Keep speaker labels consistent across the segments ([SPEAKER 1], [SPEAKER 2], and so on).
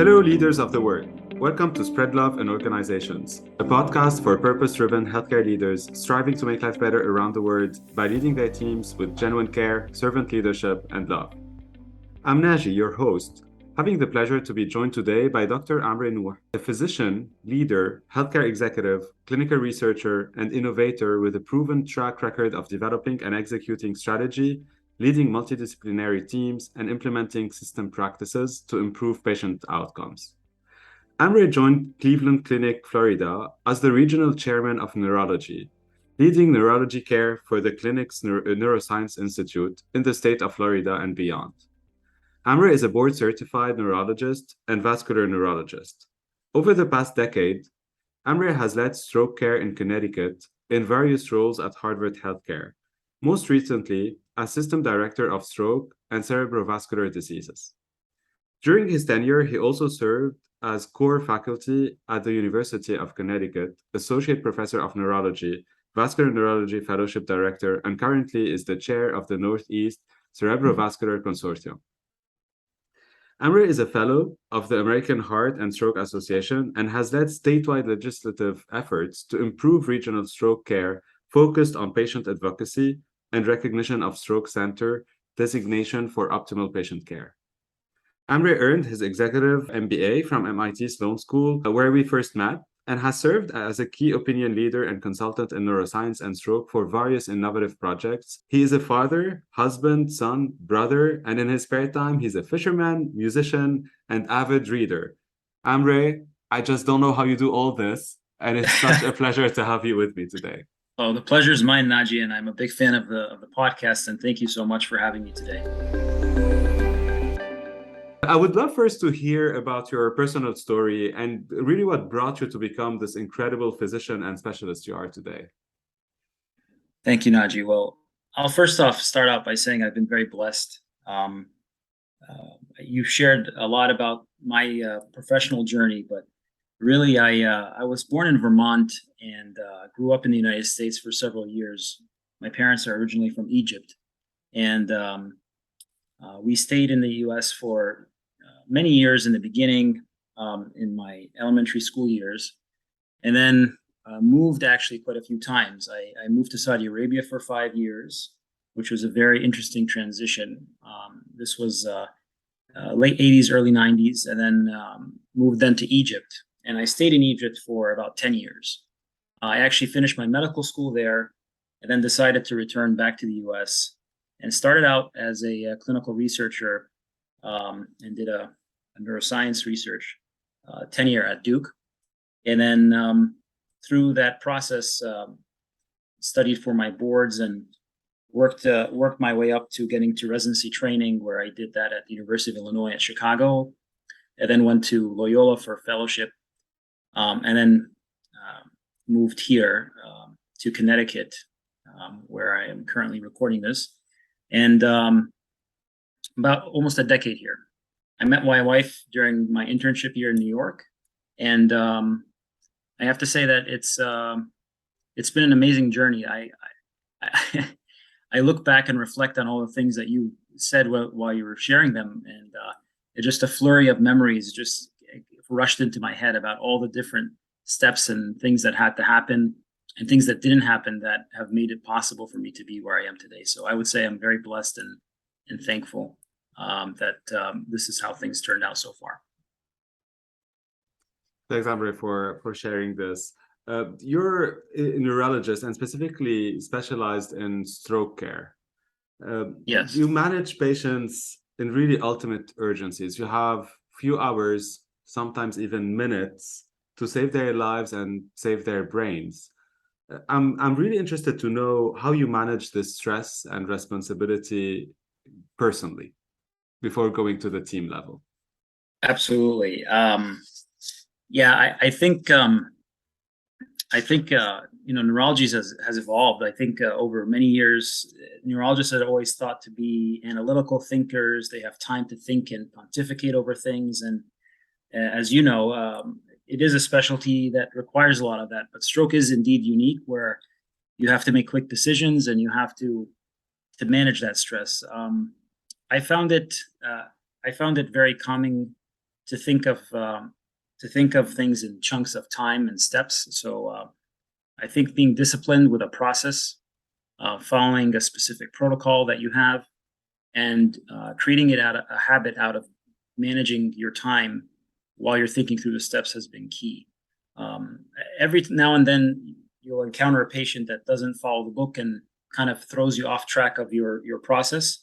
[SPEAKER 1] Hello, leaders of the world. Welcome to Spread Love in Organizations, a podcast for purpose-driven healthcare leaders striving to make life better around the world by leading their teams with genuine care, servant leadership, and love. I'm Naji, your host, having the pleasure to be joined today by Dr. Amre Nouh, a physician, leader, healthcare executive, clinical researcher, and innovator with a proven track record of developing and executing strategy, leading multidisciplinary teams, and implementing system practices to improve patient outcomes. Amre joined Cleveland Clinic, Florida, as the regional chairman of neurology, leading neurology care for the clinic's Neuroscience Institute in the state of Florida and beyond. Amre is a board-certified neurologist and vascular neurologist. Over the past decade, Amre has led stroke care in Connecticut in various roles at Harvard Healthcare, most recently as System Director of Stroke and Cerebrovascular Diseases. During his tenure, he also served as core faculty at the University of Connecticut, Associate Professor of Neurology, Vascular Neurology Fellowship Director, and currently is the chair of the Northeast Cerebrovascular Consortium. Amre is a fellow of the American Heart and Stroke Association and has led statewide legislative efforts to improve regional stroke care focused on patient advocacy and recognition of stroke center designation for optimal patient care. Amre earned his executive MBA from MIT Sloan School, where we first met, and has served as a key opinion leader and consultant in neuroscience and stroke for various innovative projects. He is a father, husband, son, brother, and in his spare time, he's a fisherman, musician, and avid reader. Amre, I just don't know how you do all this, and it's such a pleasure to have you with me today.
[SPEAKER 2] Oh, the pleasure is mine, Naji, and I'm a big fan of the podcast, and thank you so much for having me today.
[SPEAKER 1] I would love first to hear about your personal story and really what brought you to become this incredible physician and specialist you are today.
[SPEAKER 2] Thank you, Naji. Well, I'll first off start out by saying I've been very blessed. You shared a lot about my professional journey, but really, I was born in Vermont and grew up in the United States for several years. My parents are originally from Egypt, and we stayed in the U.S. for many years in the beginning, in my elementary school years, and then moved actually quite a few times. I moved to Saudi Arabia for 5 years, which was a very interesting transition. This was late 80s, early 90s, and then moved then to Egypt. And I stayed in Egypt for about 10 years. I actually finished my medical school there and then decided to return back to the US and started out as a clinical researcher and did a neuroscience research tenure at Duke. And then through that process, studied for my boards and worked my way up to getting to residency training, where I did that at the University of Illinois at Chicago, and then went to Loyola for fellowship. And then moved here to Connecticut, where I am currently recording this, and about almost a decade here. I met my wife during my internship year in New York, and I have to say that it's been an amazing journey. I look back and reflect on all the things that you said while you were sharing them, and it's just a flurry of memories just rushed into my head about all the different steps and things that had to happen and things that didn't happen that have made it possible for me to be where I am today. So I would say I'm very blessed and thankful that this is how things turned out so far.
[SPEAKER 1] Thanks, Amre, for sharing this. You're a neurologist and specifically specialized in stroke care.
[SPEAKER 2] Yes.
[SPEAKER 1] You manage patients in really ultimate urgencies. You have few hours, sometimes even minutes, to save their lives and save their brains. I'm really interested to know how you manage this stress and responsibility personally before going to the team level.
[SPEAKER 2] Absolutely. Yeah, I think neurology has evolved. I think over many years, neurologists had always thought to be analytical thinkers. They have time to think and pontificate over things, and as you know, it is a specialty that requires a lot of that. But stroke is indeed unique, where you have to make quick decisions and you have to manage that stress. I found it very calming to think of things in chunks of time and steps. So I think being disciplined with a process, following a specific protocol that you have, and creating it out of a habit out of managing your time while you're thinking through the steps has been key. Every now and then you'll encounter a patient that doesn't follow the book and kind of throws you off track of your process,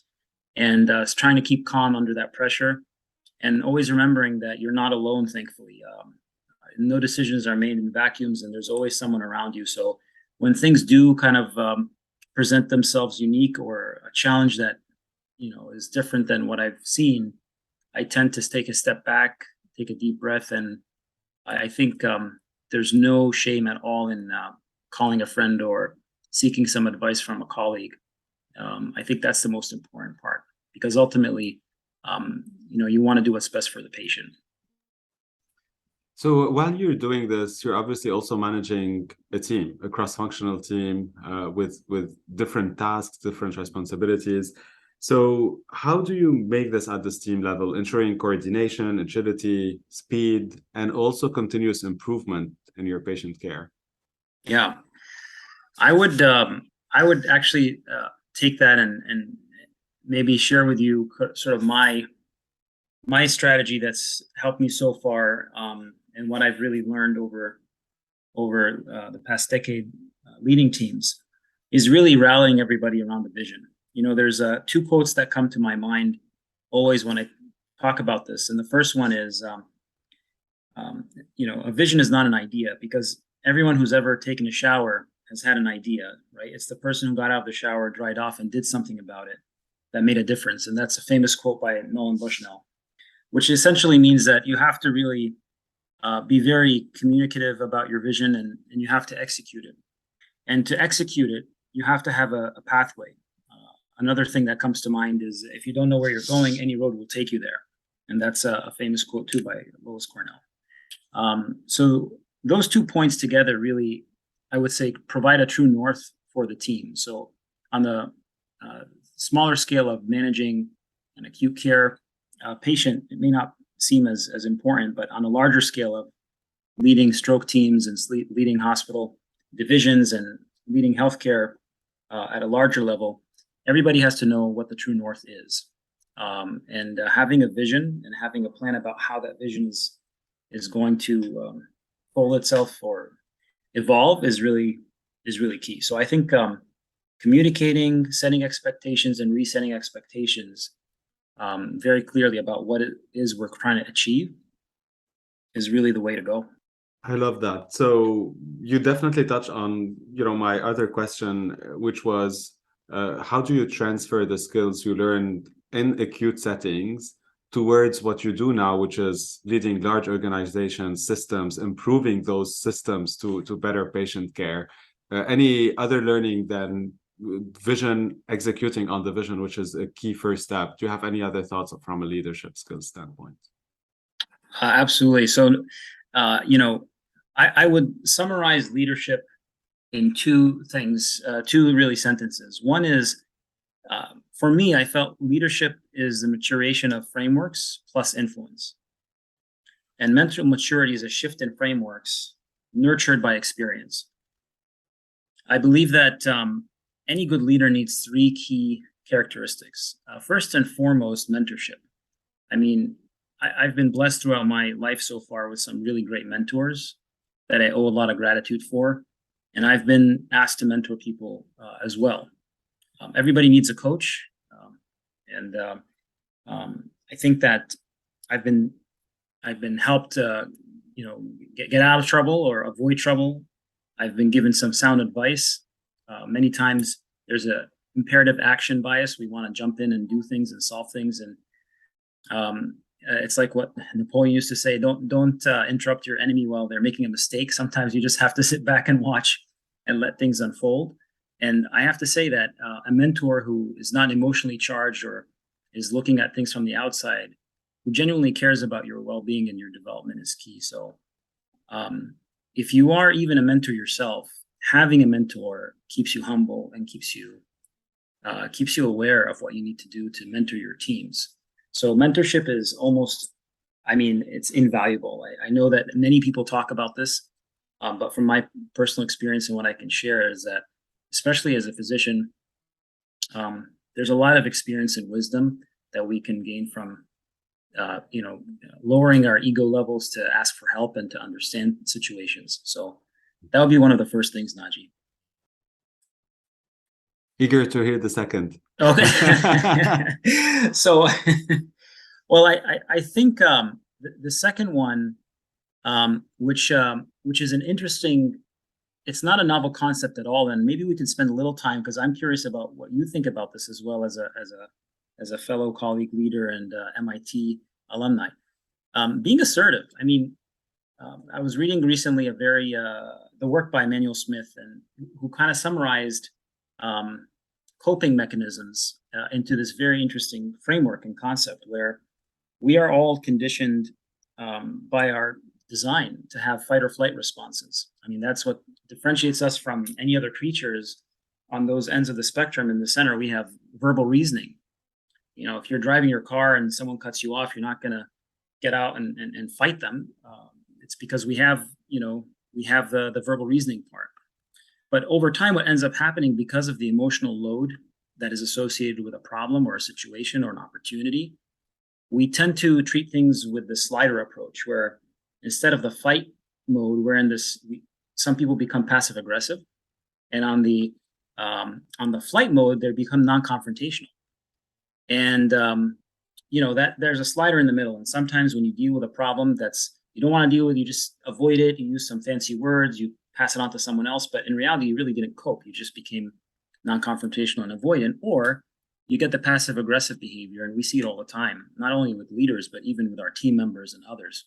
[SPEAKER 2] and is trying to keep calm under that pressure, and always remembering that you're not alone, thankfully. No decisions are made in vacuums, and there's always someone around you. So when things do kind of present themselves unique, or a challenge that is different than what I've seen, I tend to take a step back, take a deep breath, and I think there's no shame at all in calling a friend or seeking some advice from a colleague. I think that's the most important part, because ultimately, you want to do what's best for the patient.
[SPEAKER 1] So while you're doing this, you're obviously also managing a team, a cross-functional team with different tasks, different responsibilities. So how do you make this at this team level, ensuring coordination, agility, speed, and also continuous improvement in your patient care?
[SPEAKER 2] Yeah, I would actually take that and maybe share with you sort of my strategy that's helped me so far, and what I've really learned over the past decade leading teams, is really rallying everybody around the vision. There's two quotes that come to my mind always when I talk about this. And the first one is, a vision is not an idea, because everyone who's ever taken a shower has had an idea, right? It's the person who got out of the shower, dried off, and did something about it that made a difference. And that's a famous quote by Nolan Bushnell, which essentially means that you have to really be very communicative about your vision, and you have to execute it. And to execute it, you have to have a pathway. Another thing that comes to mind is, if you don't know where you're going, any road will take you there. And that's a famous quote too by Lois Cornell. So those 2 points together really, I would say, provide a true north for the team. So on the smaller scale of managing an acute care patient, it may not seem as important, but on a larger scale of leading stroke teams and leading hospital divisions and leading healthcare at a larger level, everybody has to know what the true north is. And having a vision and having a plan about how that vision is going to fold itself or evolve is really key. So I think communicating, setting expectations, and resetting expectations very clearly about what it is we're trying to achieve is really the way to go.
[SPEAKER 1] I love that. So you definitely touch on, my other question, which was, how do you transfer the skills you learned in acute settings towards what you do now, which is leading large organizations, systems, improving those systems to better patient care? Any other learning than vision, executing on the vision, which is a key first step? Do you have any other thoughts from a leadership skills standpoint?
[SPEAKER 2] Absolutely. So, I would summarize leadership in two things, two really sentences. One is, for me, I felt leadership is the maturation of frameworks plus influence. And mental maturity is a shift in frameworks nurtured by experience. I believe that any good leader needs three key characteristics. First and foremost, mentorship. I mean, I've been blessed throughout my life so far with some really great mentors that I owe a lot of gratitude for. And I've been asked to mentor people as well. Everybody needs a coach. And I think that I've been helped, get out of trouble or avoid trouble. I've been given some sound advice. Many times there's a imperative action bias. We want to jump in and do things and solve things. And it's like what Napoleon used to say, don't interrupt your enemy while they're making a mistake. Sometimes you just have to sit back and watch and let things unfold. And I have to say that a mentor who is not emotionally charged or is looking at things from the outside, who genuinely cares about your well-being and your development is key. So if you are even a mentor yourself, having a mentor keeps you humble and keeps you aware of what you need to do to mentor your teams. So mentorship is almost I mean, it's invaluable. I know that many people talk about this, but from my personal experience and what I can share is that, especially as a physician, there's a lot of experience and wisdom that we can gain from, lowering our ego levels to ask for help and to understand situations. So that would be one of the first things, Naji.
[SPEAKER 1] Eager to hear the second.
[SPEAKER 2] Okay. So, well, I think the second one, which is an interesting, it's not a novel concept at all, and maybe we can spend a little time because I'm curious about what you think about this as well as a fellow colleague, leader, and MIT alumni. Being assertive. I mean, I was reading recently the work by Emmanuel Smith, and who kind of summarized coping mechanisms into this very interesting framework and concept where we are all conditioned by our design to have fight or flight responses. I mean, that's what differentiates us from any other creatures on those ends of the spectrum. In the center, we have verbal reasoning. If you're driving your car and someone cuts you off, you're not going to get out and fight them. It's because we have the verbal reasoning part. But over time, what ends up happening because of the emotional load that is associated with a problem or a situation or an opportunity, we tend to treat things with the slider approach, where instead of the fight mode, we're in this. Some people become passive aggressive, and on the flight mode, they become non-confrontational. And that there's a slider in the middle. And sometimes when you deal with a problem that's you don't want to deal with, you just avoid it. You use some fancy words. You pass it on to someone else. But in reality, you really didn't cope. You just became non-confrontational and avoidant, or you get the passive aggressive behavior, and we see it all the time, not only with leaders, but even with our team members and others.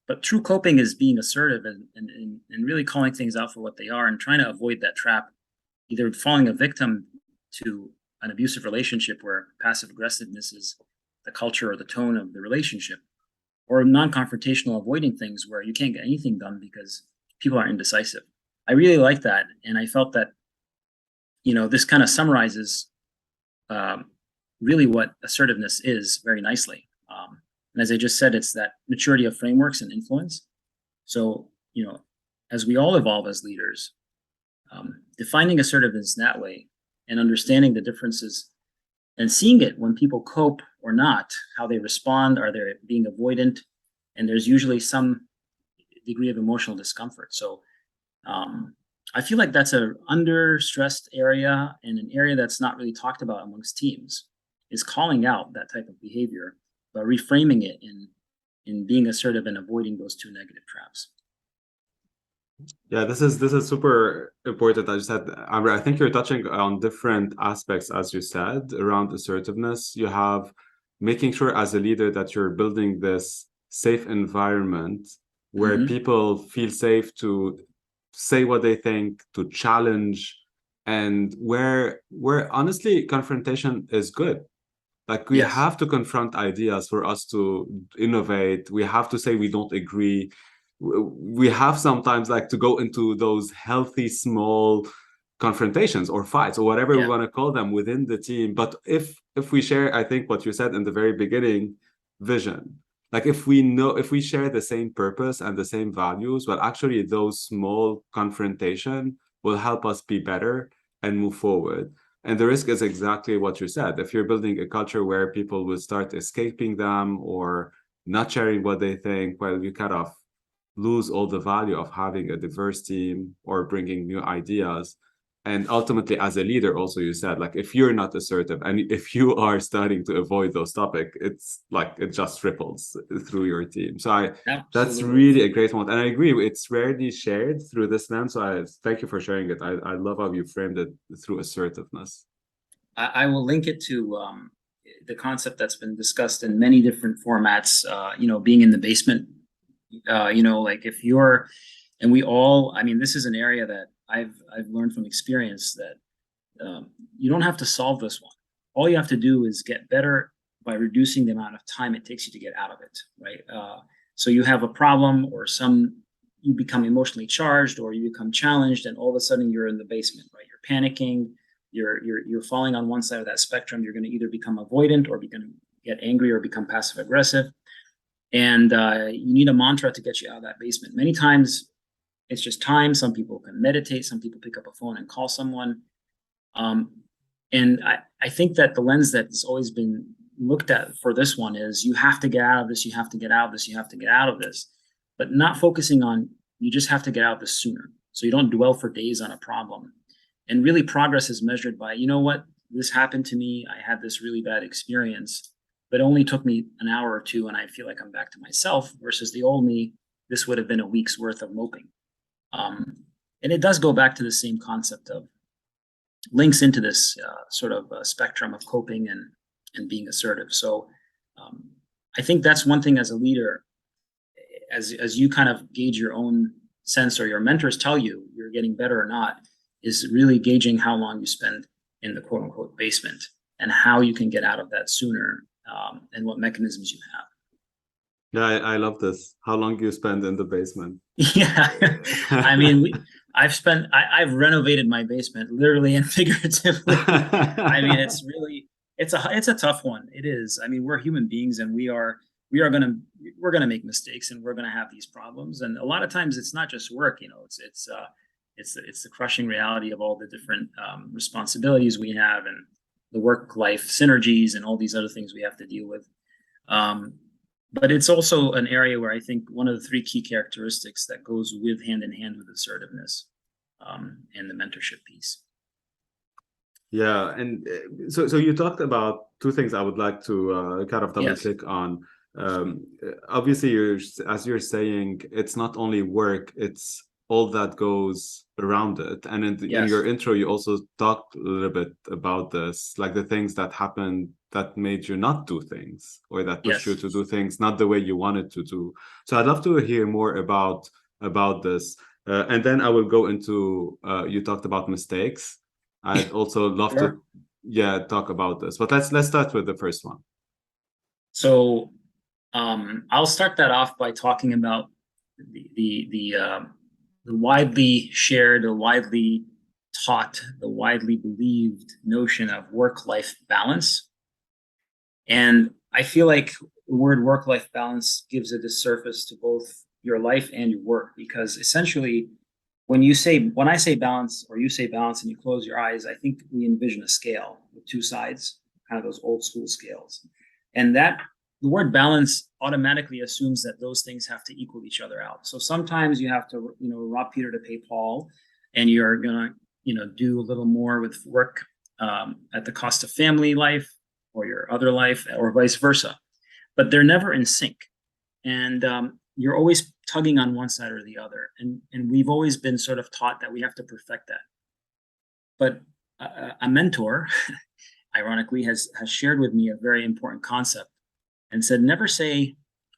[SPEAKER 2] But true coping is being assertive and really calling things out for what they are and trying to avoid that trap, either falling a victim to an abusive relationship where passive aggressiveness is the culture or the tone of the relationship, or non-confrontational avoiding things where you can't get anything done because people are indecisive. I really like that. And I felt that, this kind of summarizes really what assertiveness is very nicely. And as I just said, it's that maturity of frameworks and influence. So, as we all evolve as leaders, defining assertiveness that way and understanding the differences and seeing it when people cope or not, how they respond, are they being avoidant? And there's usually some degree of emotional discomfort. So I feel like that's an under-stressed area and an area that's not really talked about amongst teams, is calling out that type of behavior, but reframing it in being assertive and avoiding those two negative traps.
[SPEAKER 1] Yeah, this is super important. I just said, Amre, I think you're touching on different aspects, as you said, around assertiveness. You have making sure as a leader that you're building this safe environment where people feel safe to say what they think, to challenge, and where honestly confrontation is good. Like we have to confront ideas for us to innovate. We have to say we don't agree. We have sometimes like to go into those healthy small confrontations or fights or whatever we want to call them within the team. But if we share, I think what you said in the very beginning, vision. Like if we share the same purpose and the same values, well, actually those small confrontation will help us be better and move forward. And the risk is exactly what you said. If you're building a culture where people will start escaping them or not sharing what they think, well, you kind of lose all the value of having a diverse team or bringing new ideas. And ultimately, as a leader, also, you said, like, if you're not assertive and if you are starting to avoid those topics, it's like it just ripples through your team. So that's really a great one. And I agree, it's rarely shared through this lens. So I thank you for sharing it. I love how you framed it through assertiveness.
[SPEAKER 2] I will link it to the concept that's been discussed in many different formats, being in the basement, like if you're, and we all, I mean, this is an area that I've learned from experience that you don't have to solve this one. All you have to do is get better by reducing the amount of time it takes you to get out of it, right? So you have a problem or you become emotionally charged or you become challenged, and all of a sudden you're in the basement, right? You're panicking, you're falling on one side of that spectrum. You're going to either become avoidant or you're going to get angry or become passive aggressive. And you need a mantra to get you out of that basement. Many times it's just time. Some people can meditate. Some people pick up a phone and call someone. Um, and I think that the lens that's always been looked at for this one is you have to get out of this, you have to get out of this, you have to get out of this, but not focusing on you just have to get out of this sooner. So you don't dwell for days on a problem. And really progress is measured by, you know what, this happened to me. I had this really bad experience, but it only took me an hour or two and I feel like I'm back to myself versus the old me. This would have been a week's worth of moping. And it does go back to the same concept of links into this sort of spectrum of coping and being assertive. So I think that's one thing as a leader, as you kind of gauge your own sense or your mentors tell you you're getting better or not, is really gauging how long you spend in the quote unquote basement and how you can get out of that sooner and what mechanisms you have.
[SPEAKER 1] Yeah, I love this. How long you spend in the basement?
[SPEAKER 2] Yeah, I mean, I've renovated my basement literally and figuratively. I mean, it's a tough one. It is. I mean, we're human beings and we're gonna make mistakes and we're gonna have these problems. And a lot of times it's not just work, it's the crushing reality of all the different responsibilities we have and the work-life synergies and all these other things we have to deal with. But it's also an area where I think one of the three key characteristics that goes hand in hand with assertiveness and the mentorship piece.
[SPEAKER 1] Yeah, and so you talked about two things I would like to kind of double click on. Obviously, as you're saying, it's not only work, it's all that goes around it. And in your intro, you also talked a little bit about this, like the things that happened that made you not do things or that pushed you to do things not the way you wanted to do. So I'd love to hear more about this. And then I will go into, you talked about mistakes. I'd also love to talk about this, but let's start with the first one.
[SPEAKER 2] So I'll start that off by talking about the widely shared, the widely taught, the widely believed notion of work-life balance. And I feel like the word work-life balance gives a disservice to both your life and your work, because essentially when I say balance or you say balance and you close your eyes, I think we envision a scale with two sides, kind of those old school scales. And that the word balance automatically assumes that those things have to equal each other out. So sometimes you have to, rob Peter to pay Paul, and you're gonna, do a little more with work at the cost of family life or your other life, or vice versa. But they're never in sync, and you're always tugging on one side or the other. And we've always been sort of taught that we have to perfect that. But a mentor, ironically, has shared with me a very important concept and said, never say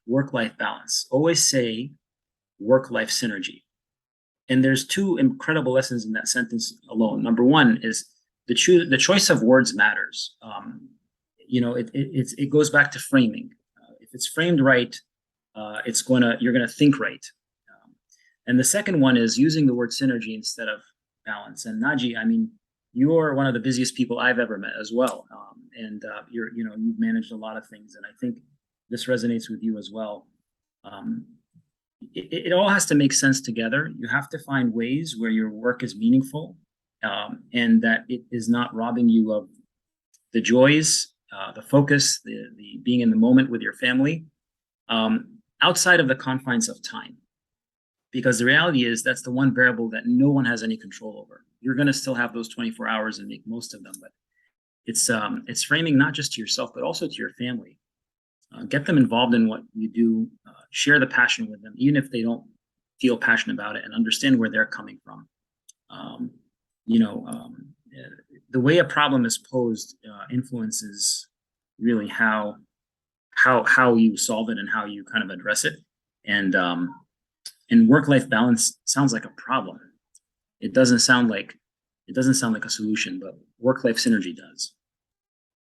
[SPEAKER 2] work-life balance, always say work-life synergy. And there's two incredible lessons in that sentence alone. Number one is the choice of words matters. It goes back to framing. If it's framed right, you're gonna think right. And the second one is using the word synergy instead of balance. And Naji, I mean, you're one of the busiest people I've ever met as well. You've managed a lot of things, and I think this resonates with you as well. It all has to make sense together. You have to find ways where your work is meaningful, and that it is not robbing you of the joys, the focus, the being in the moment with your family, outside of the confines of time. Because the reality is that's the one variable that no one has any control over. You're going to still have those 24 hours and make most of them, but it's framing not just to yourself, but also to your family. Get them involved in what you do, share the passion with them, even if they don't feel passionate about it, and understand where they're coming from. The way a problem is posed influences really how you solve it and how you kind of address it. And work-life balance sounds like a problem. It doesn't sound like a solution, but work-life synergy does.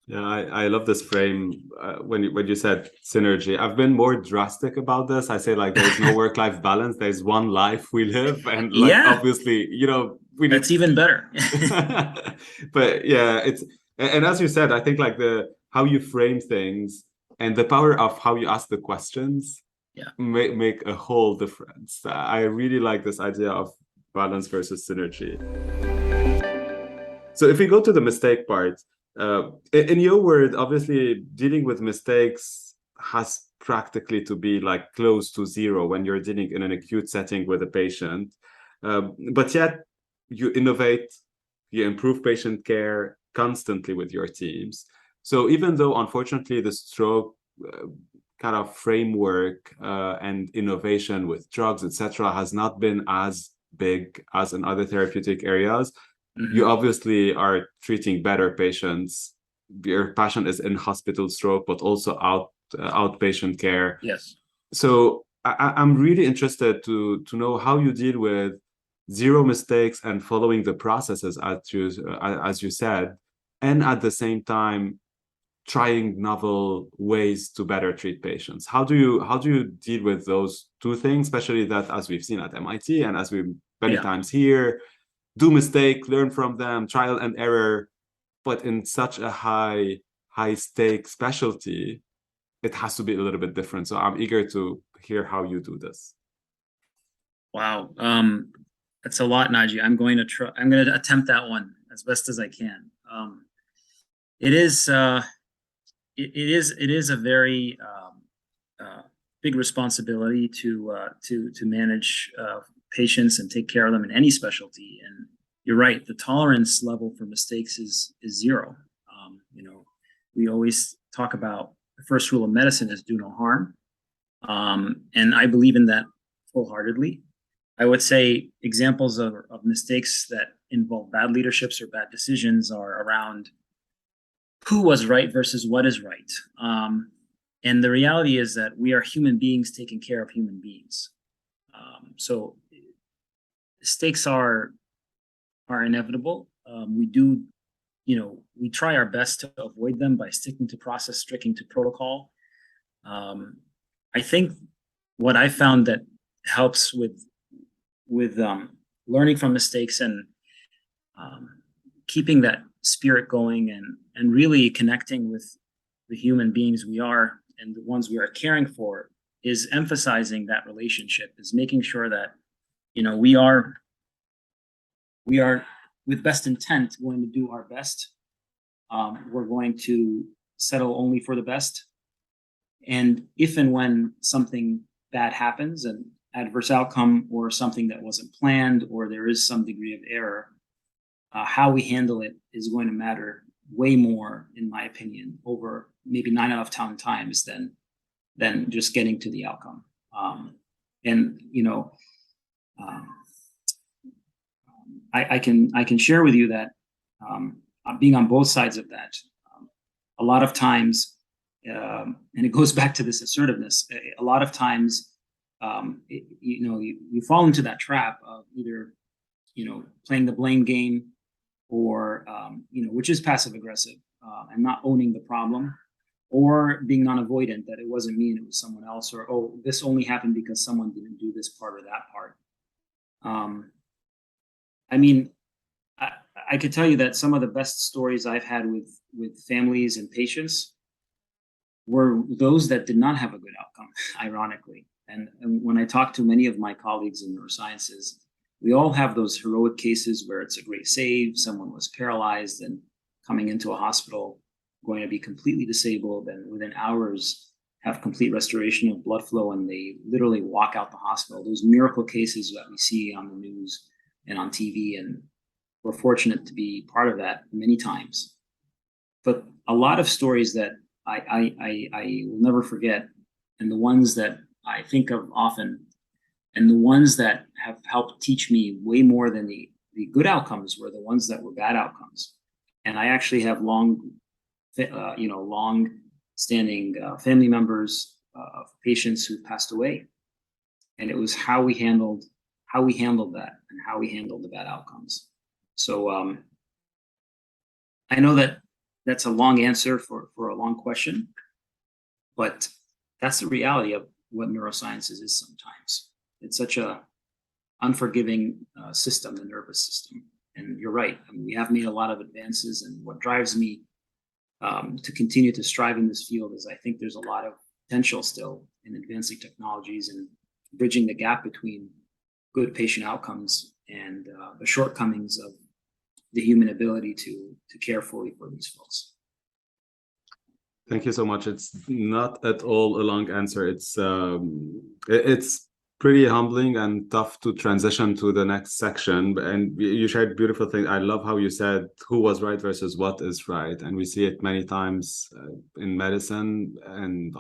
[SPEAKER 1] Yeah, I love this frame when you said synergy. I've been more drastic about this. I say like there's no work-life balance. There's one life we live, and obviously,
[SPEAKER 2] that's even better.
[SPEAKER 1] But yeah, and as you said, I think like how you frame things And the power of how you ask the questions make a whole difference. I really like this idea of balance versus synergy. So if we go to the mistake part, in your word, obviously dealing with mistakes has practically to be like close to zero when you're dealing in an acute setting with a patient. But yet you innovate, you improve patient care constantly with your teams. So even though, unfortunately, the stroke kind of framework and innovation with drugs, etc., has not been as big as in other therapeutic areas, you obviously are treating better patients. Your passion is in hospital stroke, but also outpatient care.
[SPEAKER 2] Yes.
[SPEAKER 1] So I'm really interested to know how you deal with zero mistakes and following the processes as you said, and at the same time trying novel ways to better treat patients. How do you deal with those two things, especially that, as we've seen at MIT and as we many times here, do mistake, learn from them, trial and error, but in such a high stake specialty, it has to be a little bit different. So I'm eager to hear how you do this.
[SPEAKER 2] Wow. That's a lot, Naji. I'm going to attempt that one as best as I can. It is a very big responsibility to manage patients and take care of them in any specialty. And you're right, the tolerance level for mistakes is zero. We always talk about the first rule of medicine is do no harm, and I believe in that wholeheartedly. I would say examples of mistakes that involve bad leaderships or bad decisions are around who was right versus what is right. And the reality is that we are human beings taking care of human beings. So mistakes are inevitable. We try our best to avoid them by sticking to process, sticking to protocol. I think what I found that helps with learning from mistakes and keeping that spirit going and really connecting with the human beings we are and the ones we are caring for is emphasizing that relationship, is making sure that we are with best intent going to do our best. We're going to settle only for the best, and if and when something bad happens, an adverse outcome or something that wasn't planned, or there is some degree of error, how we handle it is going to matter way more, in my opinion, over maybe 9 out of 10 times than just getting to the outcome. I can share with you that being on both sides of that, a lot of times, and it goes back to this assertiveness. A lot of times, you fall into that trap of either playing the blame game, or which is passive aggressive, and not owning the problem, or being non-avoidant, that it wasn't me and it was someone else, or this only happened because someone didn't do this part or that part. I could tell you that some of the best stories I've had with families and patients were those that did not have a good outcome, ironically. And when I talk to many of my colleagues in neurosciences, we all have those heroic cases where it's a great save. Someone was paralyzed and coming into a hospital, going to be completely disabled, and within hours have complete restoration of blood flow, and they literally walk out the hospital. Those miracle cases that we see on the news and on TV, and we're fortunate to be part of that many times. But a lot of stories that I will never forget, and the ones that I think of often, and the ones that have helped teach me way more than the good outcomes, were the ones that were bad outcomes. And I actually have long-standing family members of patients who passed away, and it was how we handled that and how we handled the bad outcomes. So I know that that's a long answer for a long question, but that's the reality of what neurosciences is sometimes. It's such a unforgiving system, the nervous system. And you're right. I mean, we have made a lot of advances, and what drives me to continue to strive in this field, is I think there's a lot of potential still in advancing technologies and bridging the gap between good patient outcomes and the shortcomings of the human ability to care fully for these folks.
[SPEAKER 1] Thank you so much. It's not at all a long answer. It's pretty humbling and tough to transition to the next section. And you shared beautiful things. I love how you said who was right versus what is right. And we see it many times in medicine and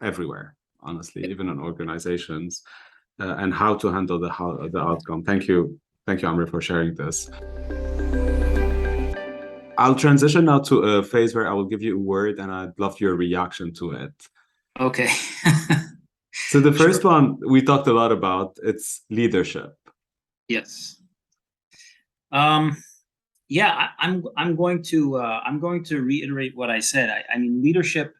[SPEAKER 1] everywhere, honestly, even in organizations, and how to handle the outcome. Thank you. Thank you, Amre, for sharing this. I'll transition now to a phase where I will give you a word and I'd love your reaction to it.
[SPEAKER 2] Okay.
[SPEAKER 1] So the first one we talked a lot about, it's leadership.
[SPEAKER 2] Yes. Yeah, I'm going to reiterate what I said. I mean, leadership,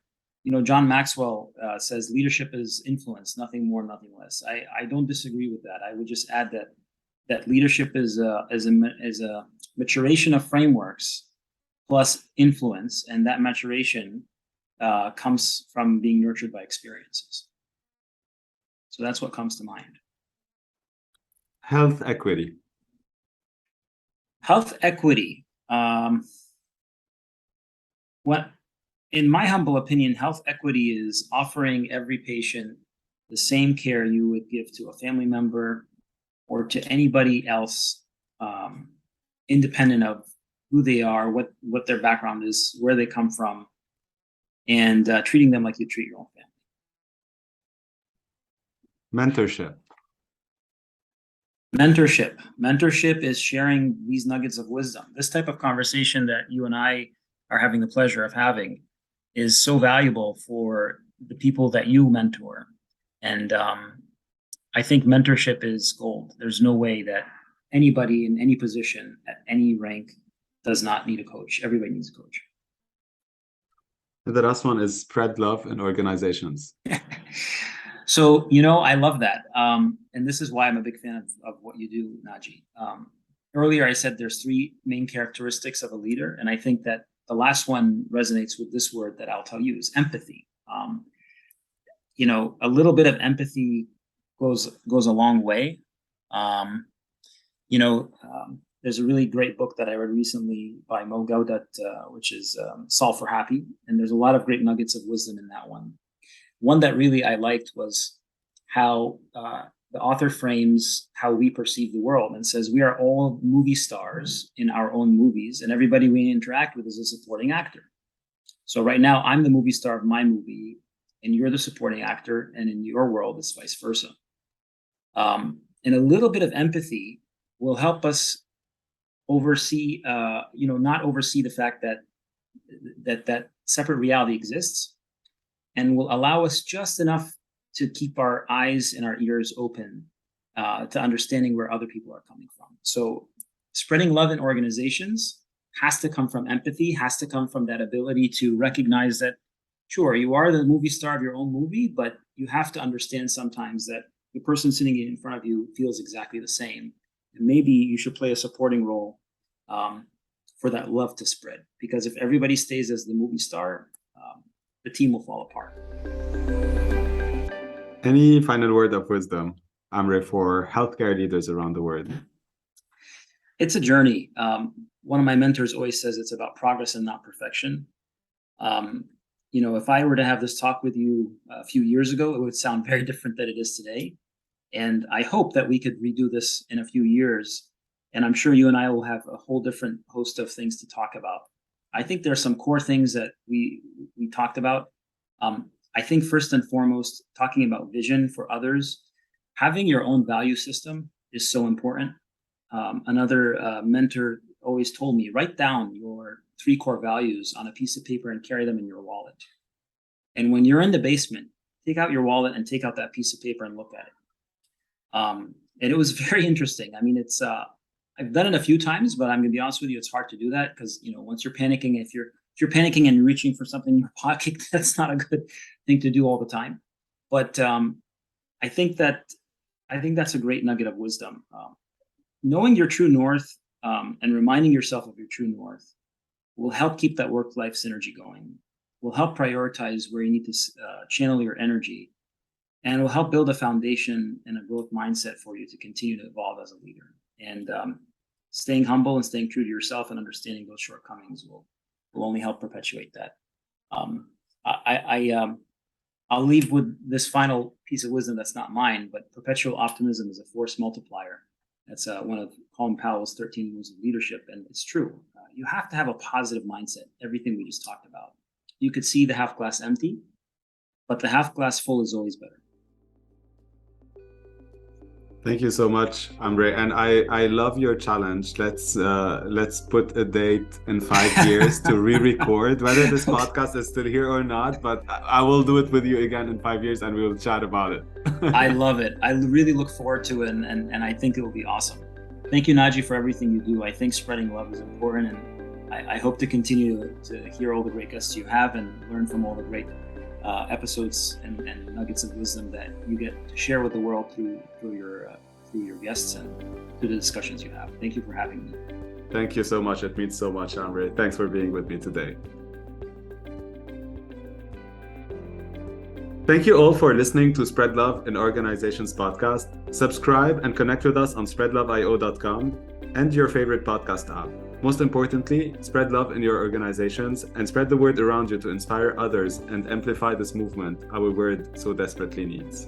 [SPEAKER 2] John Maxwell says leadership is influence, nothing more, nothing less. I don't disagree with that. I would just add that leadership is a maturation of frameworks plus influence, and that maturation comes from being nurtured by experiences. So that's what comes to mind.
[SPEAKER 1] Health equity.
[SPEAKER 2] Health equity. What, in my humble opinion, health equity is offering every patient the same care you would give to a family member or to anybody else, independent of who they are, what their background is, where they come from, and treating them like you treat your own family. Mentorship is sharing these nuggets of wisdom. This type of conversation that you and I are having the pleasure of having is so valuable for the people that you mentor. And I think mentorship is gold. There's no way that anybody in any position at any rank does not need a coach. Everybody needs a coach.
[SPEAKER 1] The last one is spread love in organizations.
[SPEAKER 2] So, I love that. And this is why I'm a big fan of what you do, Naji. Earlier, I said there's 3 main characteristics of a leader. And I think that the last one resonates with this word that I'll tell you is empathy. A little bit of empathy goes a long way. There's a really great book that I read recently by Mo Gaudat, which is Solve for Happy. And there's a lot of great nuggets of wisdom in that one. One that really I liked was how the author frames how we perceive the world and says we are all movie stars in our own movies, and everybody we interact with is a supporting actor. So right now, I'm the movie star of my movie, and you're the supporting actor, and in your world, it's vice versa. And a little bit of empathy will help us oversee, not oversee the fact that separate reality exists, and will allow us just enough to keep our eyes and our ears open to understanding where other people are coming from. So spreading love in organizations has to come from empathy, has to come from that ability to recognize that, sure, you are the movie star of your own movie, but you have to understand sometimes that the person sitting in front of you feels exactly the same. And maybe you should play a supporting role for that love to spread. Because if everybody stays as the movie star, the team will fall apart.
[SPEAKER 1] Any final word of wisdom, Amre, for healthcare leaders around the world?
[SPEAKER 2] It's a journey. One of my mentors always says it's about progress and not perfection. If I were to have this talk with you a few years ago, it would sound very different than it is today. And I hope that we could redo this in a few years. And I'm sure you and I will have a whole different host of things to talk about. I think there are some core things that we talked about. I think first and foremost, talking about vision for others, having your own value system is so important. Another mentor always told me, write down your 3 core values on a piece of paper and carry them in your wallet. And when you're in the basement, take out your wallet and take out that piece of paper and look at it. And it was very interesting. I mean, I've done it a few times, but I'm going to be honest with you, it's hard to do that because, once you're panicking, if you're panicking and you're reaching for something in your pocket, that's not a good thing to do all the time. But I think that's a great nugget of wisdom. Knowing your true north and reminding yourself of your true north will help keep that work-life synergy going, will help prioritize where you need to channel your energy, and will help build a foundation and a growth mindset for you to continue to evolve as a leader. And staying humble and staying true to yourself and understanding those shortcomings will only help perpetuate that. I'll leave with this final piece of wisdom that's not mine, but perpetual optimism is a force multiplier. That's one of Colin Powell's 13 rules of leadership, and it's true. You have to have a positive mindset, everything we just talked about. You could see the half glass empty, but the half glass full is always better.
[SPEAKER 1] Thank you so much, Amre. And I love your challenge. Let's put a date in 5 years to re-record, whether this podcast is still here or not, but I will do it with you again in 5 years and we will chat about it.
[SPEAKER 2] I love it. I really look forward to it, and I think it will be awesome. Thank you, Naji, for everything you do. I think spreading love is important, and I hope to continue to hear all the great guests you have and learn from all the great episodes and nuggets of wisdom that you get to share with the world through your guests and through the discussions you have. Thank you for having me.
[SPEAKER 1] Thank you so much. It means so much, Amre. Thanks for being with me today. Thank you all for listening to Spread Love in Organizations podcast. Subscribe and connect with us on SpreadLoveIO.com and your favorite podcast app. Most importantly, spread love in your organizations and spread the word around you to inspire others and amplify this movement our world so desperately needs.